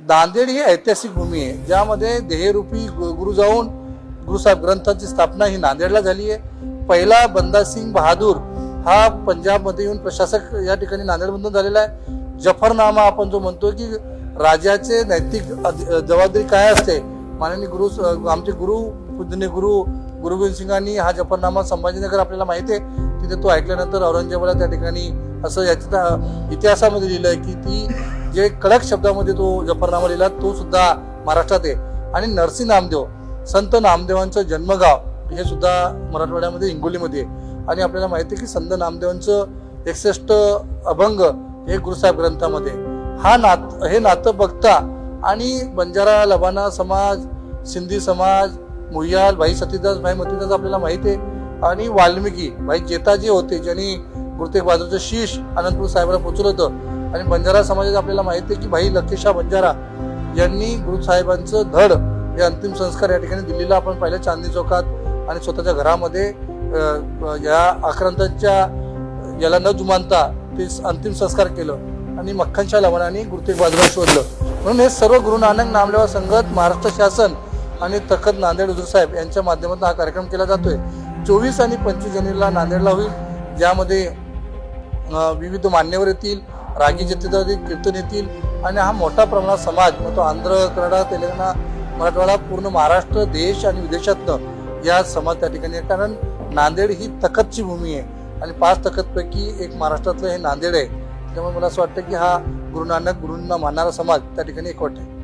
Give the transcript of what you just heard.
नांदेड ही ऐतिहासिक भूमी आहे, ज्यामध्ये देहरूपी गुरु जाऊन गुरुसाहेब ग्रंथाची स्थापना ही नांदेडला झाली आहे। पहिला बंदा सिंग बहादूर हा पंजाबमध्ये येऊन प्रशासक या ठिकाणी नांदेडमधून झालेला आहे। जफरनामा आपण जो म्हणतो की राजाचे नैतिक जबाबदारी काय असते, माननीय आमचे गुरु पूजनीय गुरु गोविंद सिंगांनी हा जफरनामा संभाजीनगर आपल्याला माहिती आहे, तिथे तो ऐकल्यानंतर औरंगजेबाला त्या ठिकाणी असं याच्या इतिहासामध्ये लिहिलंय की ती जे कडक शब्दामध्ये तो जफरनामा लिहिला तो सुद्धा महाराष्ट्रात आहे। आणि नरसी नामदेव संत नामदेवांचं जन्मगाव हे सुद्धा मराठवाड्यामध्ये हिंगोलीमध्ये आहे। आणि आपल्याला माहिती आहे की संत नामदेवांचं 61 अभंग हे गुरुसाहेब ग्रंथामध्ये हे नातं बघता आणि बंजारा लबाना समाज, सिंधी समाज, मुयाल भाई सतीदास भाई मतीदास आपल्याला माहिती आहे, आणि वाल्मिकी भाई जेताजी होते ज्यांनी गुरु तेग बहादूरचं शीश अनंतपूर साहेबाला पोचवलं होतं। आणि बंजारा समाजात आपल्याला माहिती आहे की भाई लखेशा बंजारा यांनी गुरु साहेबांचं धड हे अंतिम संस्कार या ठिकाणी दिल्लीला आपण पाहिलं चांदणी चौकात आणि स्वतःच्या घरामध्ये या आक्रांतांच्या याला न जुमानता ते अंतिम संस्कार केलं आणि मक्खनशाह लवणाने गुरु तेग बहादूरला शोधलं। म्हणून हे सर्व गुरु नानक नामलेवा संगत, महाराष्ट्र शासन आणि तखत नांदेड हुजूर साहेब यांच्या माध्यमातून हा कार्यक्रम केला जातोय। 24 आणि 25 जानेवारीला नांदेडला होईल, ज्यामध्ये विविध मान्यवर येतील, रागी जथेदार येतील, कीर्तन येतील आणि हा मोठा प्रमाणात समाज मग तो आंध्र, कर्नाटक, तेलंगणा, मराठवाडा, पूर्ण महाराष्ट्र, देश आणि विदेशातनं या समाज त्या ठिकाणी आहे। कारण नांदेड ही तखतची भूमी आहे आणि 5 तखतपैकी एक महाराष्ट्रातलं हे नांदेड आहे। त्यामुळे मला असं वाटतं की हा गुरु नानक गुरूंना मानणारा समाज त्या ठिकाणी एकवट आहे।